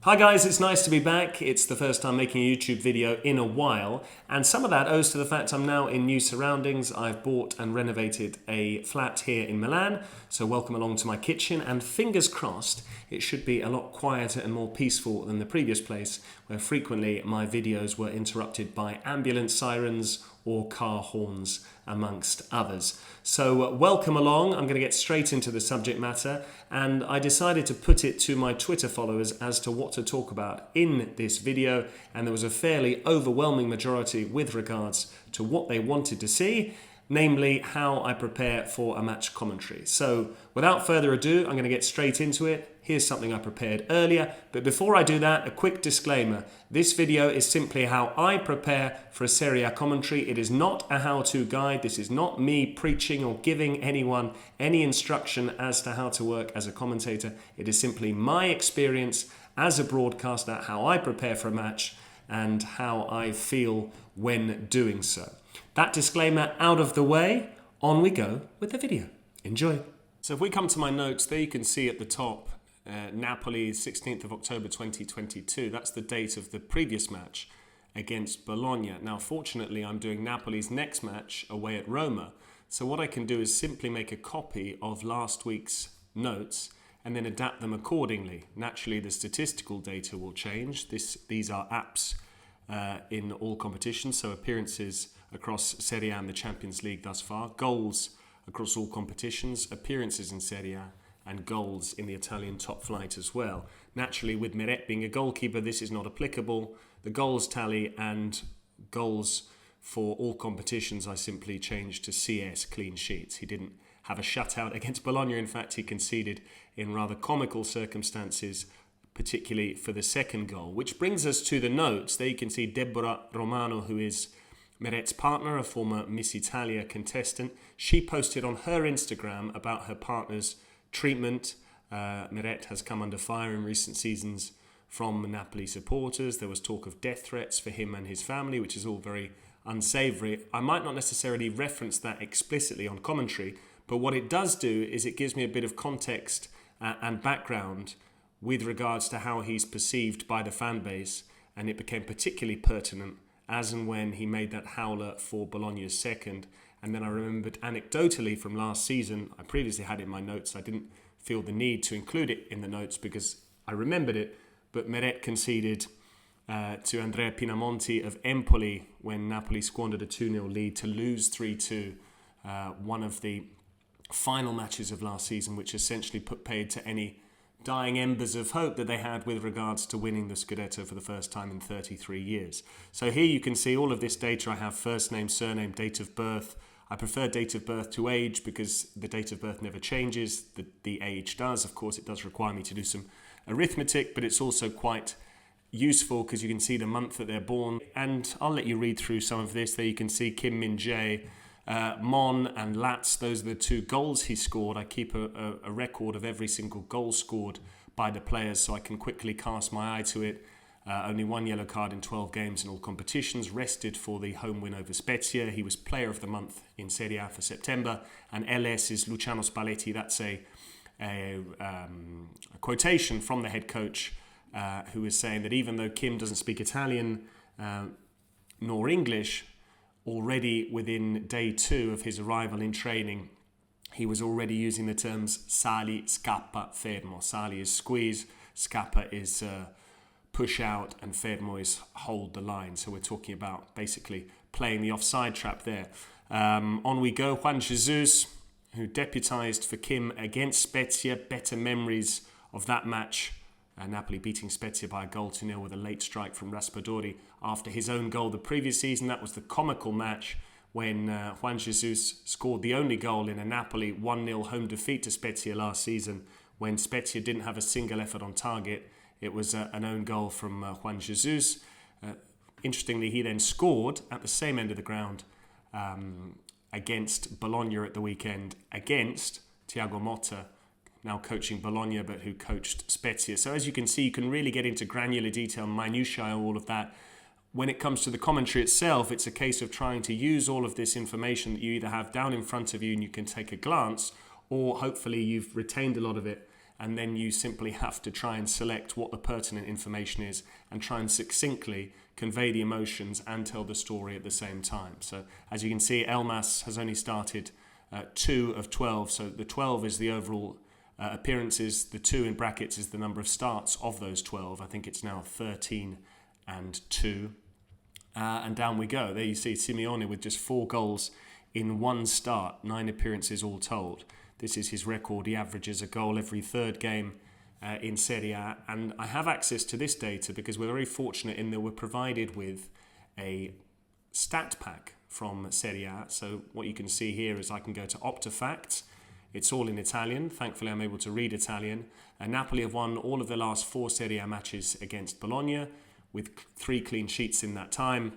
Hi guys, it's nice to be back. It's the first time making a YouTube video in a while, and some of that owes to the fact I'm now in new surroundings. I've bought and renovated a flat here in Milan, so welcome along to my kitchen, and fingers crossed it should be a lot quieter and more peaceful than the previous place, where frequently my videos were interrupted by ambulance sirens or car horns, amongst others. So welcome along. I'm going to get straight into the subject matter, and I decided to put it to my Twitter followers as to what to talk about in this video, and there was a fairly overwhelming majority with regards to what they wanted to see, namely how I prepare for a match commentary. So without further ado, I'm going to get straight into it. Here's something I prepared earlier, but before I do that, a quick disclaimer. This video is simply how I prepare for a Serie A commentary. It is not a how-to guide. This is not me preaching or giving anyone any instruction as to how to work as a commentator. It is simply my experience as a broadcaster, how I prepare for a match and how I feel when doing so. That disclaimer out of the way, on we go with the video. Enjoy. So if we come to my notes, there you can see at the top, Napoli, 16th of October 2022. That's the date of the previous match against Bologna. Now, fortunately, I'm doing Napoli's next match away at Roma. So what I can do is simply make a copy of last week's notes and then adapt them accordingly. Naturally, the statistical data will change. These are apps in all competitions, so appearances across Serie A and the Champions League thus far, goals across all competitions, appearances in Serie A, and goals in the Italian top flight as well. Naturally, with Meret being a goalkeeper, this is not applicable. The goals tally and goals for all competitions, I simply changed to CS, clean sheets. He didn't have a shutout against Bologna. In fact, he conceded in rather comical circumstances, particularly for the second goal. Which brings us to the notes. There you can see Deborah Romano, who is Meret's partner, a former Miss Italia contestant. She posted on her Instagram about her partner's treatment. Meret has come under fire in recent seasons from Napoli supporters. There was talk of death threats for him and his family, which is all very unsavoury. I might not necessarily reference that explicitly on commentary, but what it does do is it gives me a bit of context and background with regards to how he's perceived by the fan base, and it became particularly pertinent as and when he made that howler for Bologna's second. And then I remembered anecdotally from last season, I previously had it in my notes, I didn't feel the need to include it in the notes because I remembered it, but Meret conceded to Andrea Pinamonti of Empoli when Napoli squandered a 2-0 lead to lose 3-2, one of the final matches of last season, which essentially put paid to any dying embers of hope that they had with regards to winning the Scudetto for the first time in 33 years. So here you can see all of this data. I have first name, surname, date of birth. I prefer date of birth to age because the date of birth never changes. The age does. Of course, it does require me to do some arithmetic, but it's also quite useful because you can see the month that they're born. And I'll let you read through some of this. There you can see Kim Min-jae, Mon and Latz, those are the two goals he scored. I keep a record of every single goal scored by the players so I can quickly cast my eye to it. Only one yellow card in 12 games in all competitions, rested for the home win over Spezia. He was player of the month in Serie A for September. And LS is Luciano Spalletti. That's a quotation from the head coach who is saying that even though Kim doesn't speak Italian nor English, already within day 2 of his arrival in training, he was already using the terms sali, scappa, fermo. Sali is squeeze, scappa is push out, and fermo is hold the line. So we're talking about basically playing the offside trap there. On we go. Juan Jesus, who deputised for Kim against Spezia. Better memories of that match. Napoli beating Spezia by a goal to 0 with a late strike from Raspadori after his own goal the previous season. That was the comical match when Juan Jesus scored the only goal in a Napoli 1-0 home defeat to Spezia last season when Spezia didn't have a single effort on target. It was an own goal from Juan Jesus. Interestingly, he then scored at the same end of the ground against Bologna at the weekend against Thiago Motta, now coaching Bologna, but who coached Spezia. So as you can see, you can really get into granular detail, minutiae, all of that. When it comes to the commentary itself, it's a case of trying to use all of this information that you either have down in front of you and you can take a glance, or hopefully you've retained a lot of it and then you simply have to try and select what the pertinent information is and try and succinctly convey the emotions and tell the story at the same time. So as you can see, Elmas has only started 2 of 12, so the 12 is the overall appearances. The 2 in brackets is the number of starts of those 12. I think it's now 13 and 2. And down we go. There you see Simeone with just 4 goals in 1 start, 9 appearances all told. This is his record. He averages a goal every 3rd game in Serie A. And I have access to this data because we're very fortunate in that we're provided with a stat pack from Serie A. So what you can see here is I can go to OptaFacts. It's all in Italian. Thankfully, I'm able to read Italian. Napoli have won all of the last 4 Serie A matches against Bologna, with 3 clean sheets in that time.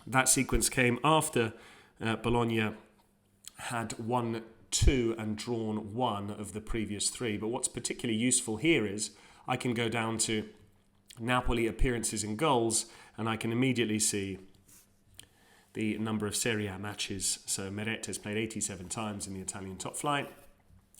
That sequence came after Bologna had won 2 and drawn 1 of the previous 3. But what's particularly useful here is I can go down to Napoli appearances and goals, and I can immediately see the number of Serie A matches. So Meret has played 87 times in the Italian top flight.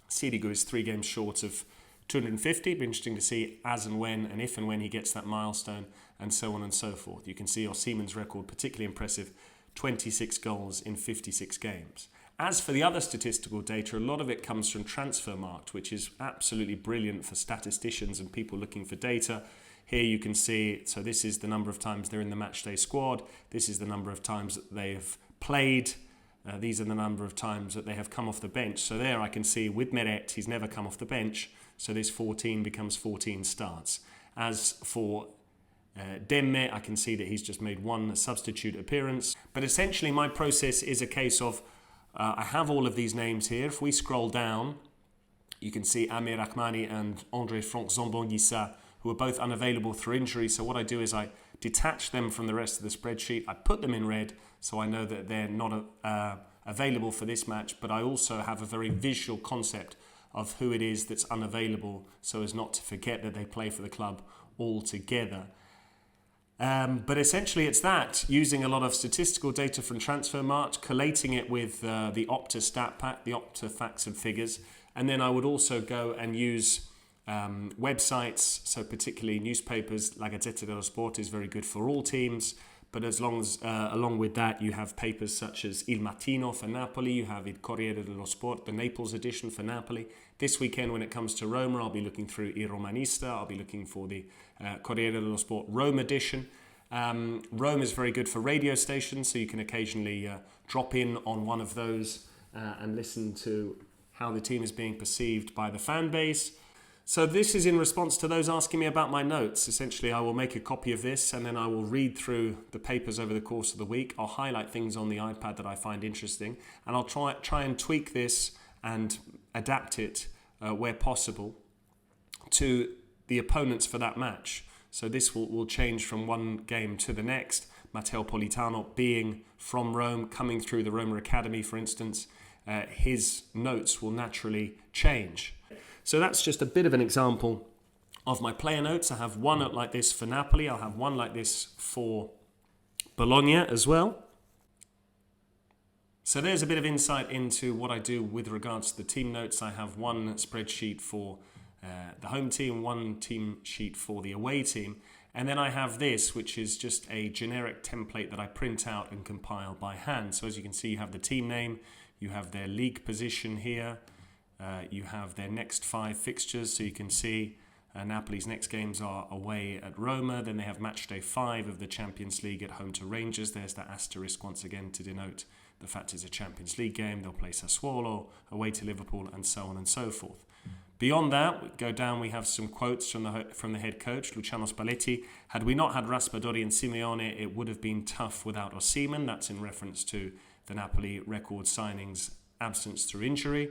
Sirigu is 3 games short of 250. It'll be interesting to see as and when and if and when he gets that milestone, and so on and so forth. You can see Osimhen's record, particularly impressive, 26 goals in 56 games. As for the other statistical data, a lot of it comes from Transfermarkt, which is absolutely brilliant for statisticians and people looking for data. Here you can see, so this is the number of times they're in the matchday squad. This is the number of times that they've played. These are the number of times that they have come off the bench. So there I can see with Meret, he's never come off the bench. So this 14 becomes 14 starts. As for Demme, I can see that he's just made 1 substitute appearance. But essentially my process is a case of, I have all of these names here. If we scroll down, you can see Amir Rahmani and André-Franck Zambon-Guissa, who are both unavailable through injury. So what I do is I detach them from the rest of the spreadsheet. I put them in red so I know that they're not available for this match, but I also have a very visual concept of who it is that's unavailable so as not to forget that they play for the club altogether. But essentially it's that, using a lot of statistical data from Transfermarkt, collating it with the Opta stat pack, the Opta facts and figures, and then I would also go and use websites, so particularly newspapers. La Gazzetta dello Sport is very good for all teams, but as long as along with that you have papers such as Il Mattino for Napoli, you have Il Corriere dello Sport, the Naples edition for Napoli. This weekend when it comes to Roma, I'll be looking through Il Romanista, I'll be looking for the Corriere dello Sport Rome edition. Rome is very good for radio stations, so you can occasionally drop in on one of those and listen to how the team is being perceived by the fan base. So this is in response to those asking me about my notes. Essentially, I will make a copy of this and then I will read through the papers over the course of the week. I'll highlight things on the iPad that I find interesting, and I'll try and tweak this and adapt it where possible to the opponents for that match. So this will change from one game to the next. Matteo Politano being from Rome, coming through the Roma Academy, for instance, his notes will naturally change. So that's just a bit of an example of my player notes. I have one like this for Napoli. I'll have one like this for Bologna as well. So there's a bit of insight into what I do with regards to the team notes. I have one spreadsheet for the home team, one team sheet for the away team. And then I have this, which is just a generic template that I print out and compile by hand. So as you can see, you have the team name, you have their league position here, you have their next 5 fixtures. So you can see Napoli's next games are away at Roma. Then they have match day 5 of the Champions League at home to Rangers. There's that asterisk once again to denote the fact it's a Champions League game. They'll play Sassuolo, away to Liverpool, and so on and so forth. Beyond that, we go down, we have some quotes from the head coach, Luciano Spalletti. Had we not had Raspadori and Simeone, it would have been tough without Osimhen. That's in reference to the Napoli record signings absence through injury.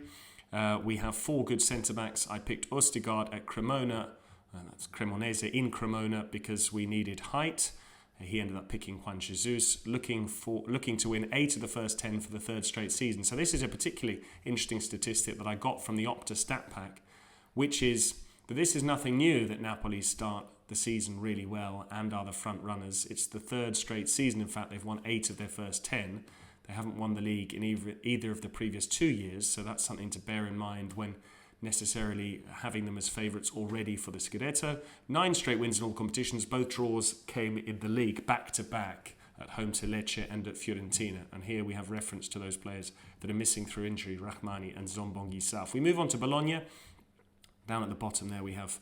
We have 4 good centre-backs. I picked Ostigard at Cremona, that's Cremonese in Cremona, because we needed height. He ended up picking Juan Jesus, looking to win 8 of the first 10 for the 3rd straight season. So this is a particularly interesting statistic that I got from the Opta stat pack, which is that this is nothing new that Napoli start the season really well and are the front runners. It's the 3rd straight season. In fact, they've won 8 of their first 10. They haven't won the league in either of the previous 2 years, so that's something to bear in mind when necessarily having them as favourites already for the Scudetto. 9 straight wins in all competitions. Both draws came in the league back-to-back at home to Lecce and at Fiorentina. And here we have reference to those players that are missing through injury, Rahmani and Zombongi South. We move on to Bologna. Down at the bottom there we have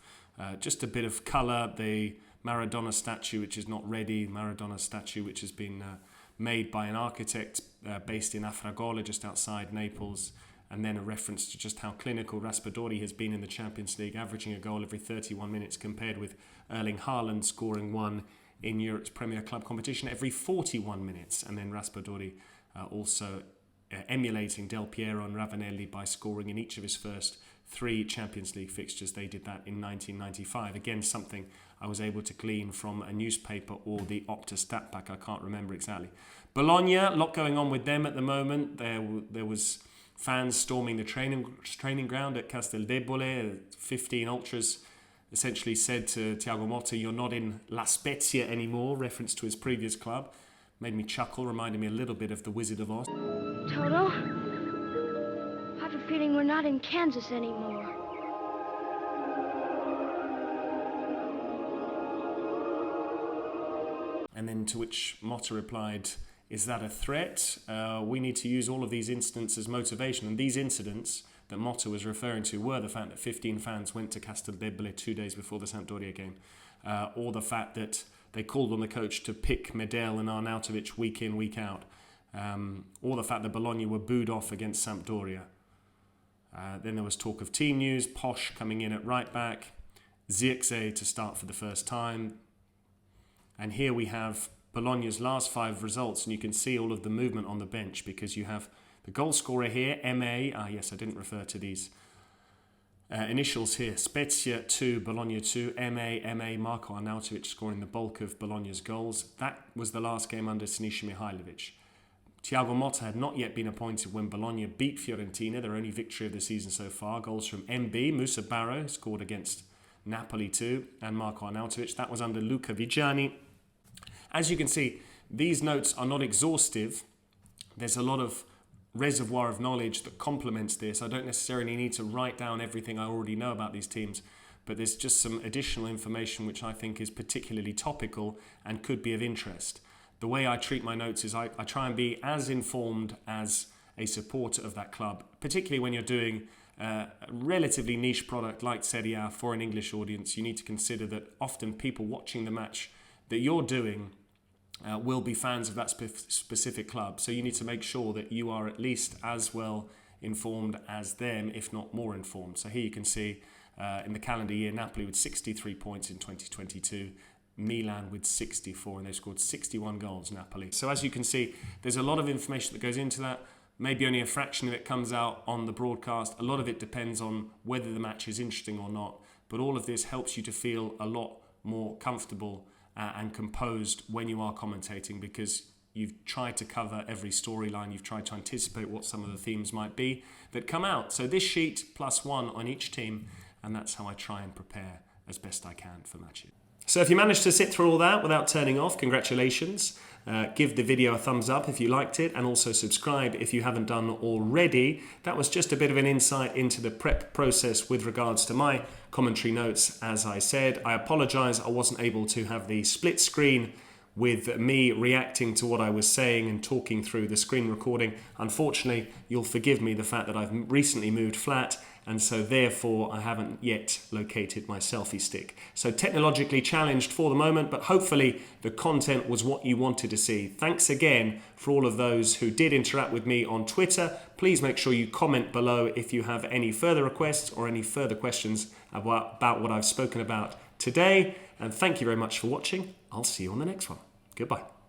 just a bit of colour. The Maradona statue, which is not ready. Maradona statue, which has been made by an architect based in Afragola, just outside Naples. And then a reference to just how clinical Raspadori has been in the Champions League, averaging a goal every 31 minutes compared with Erling Haaland scoring one in Europe's Premier Club competition every 41 minutes. And then Raspadori also emulating Del Piero and Ravanelli by scoring in each of his first 3 Champions League fixtures. They did that in 1995. Again, something I was able to glean from a newspaper or the Opta stat pack. I can't remember exactly. Bologna, a lot going on with them at the moment. There was fans storming the training ground at Casteldebole. 15 ultras essentially said to Thiago Motta, "You're not in La Spezia anymore," reference to his previous club. Made me chuckle, reminded me a little bit of the Wizard of Oz. Toto, I have a feeling we're not in Kansas anymore. And then to which Motta replied, "Is that a threat? We need to use all of these incidents as motivation." And these incidents that Motta was referring to were the fact that 15 fans went to Casteldebole 2 days before the Sampdoria game, or the fact that they called on the coach to pick Medel and Arnautovic week in, week out, or the fact that Bologna were booed off against Sampdoria. Then there was talk of team news, Posh coming in at right back, Zirkzee to start for the first time. And here we have Bologna's last 5 results, and you can see all of the movement on the bench because you have the goal scorer here, MA. Yes, I didn't refer to these initials here. Spezia 2, Bologna 2, MA, Marko Arnautovic scoring the bulk of Bologna's goals. That was the last game under Sinisa Mihajlovic. Thiago Motta had not yet been appointed when Bologna beat Fiorentina, their only victory of the season so far. Goals from MB, Musa Barrow scored against Napoli too, and Marko Arnautovic. That was under Luca Vigiani. As you can see, these notes are not exhaustive. There's a lot of reservoir of knowledge that complements this. I don't necessarily need to write down everything I already know about these teams, but there's just some additional information which I think is particularly topical and could be of interest. The way I treat my notes is I try and be as informed as a supporter of that club, particularly when you're doing a relatively niche product like Serie A for an English audience. You need to consider that often people watching the match that you're doing will be fans of that specific club. So you need to make sure that you are at least as well informed as them, if not more informed. So here you can see in the calendar year, Napoli with 63 points in 2022, Milan with 64, and they scored 61 goals, Napoli. So as you can see, there's a lot of information that goes into that. Maybe only a fraction of it comes out on the broadcast. A lot of it depends on whether the match is interesting or not. But all of this helps you to feel a lot more comfortable and composed when you are commentating, because you've tried to cover every storyline, you've tried to anticipate what some of the themes might be that come out. So this sheet +1 on each team, and that's how I try and prepare as best I can for matches. So if you managed to sit through all that without turning off, congratulations. Give the video a thumbs up if you liked it, and also subscribe if you haven't done already. That was just a bit of an insight into the prep process with regards to my commentary notes. As I said, I apologise I wasn't able to have the split screen with me reacting to what I was saying and talking through the screen recording. Unfortunately, you'll forgive me the fact that I've recently moved flat, and so therefore I haven't yet located my selfie stick. So technologically challenged for the moment, but hopefully the content was what you wanted to see. Thanks again for all of those who did interact with me on Twitter. Please make sure you comment below if you have any further requests or any further questions about what I've spoken about today. And thank you very much for watching. I'll see you on the next one. Goodbye.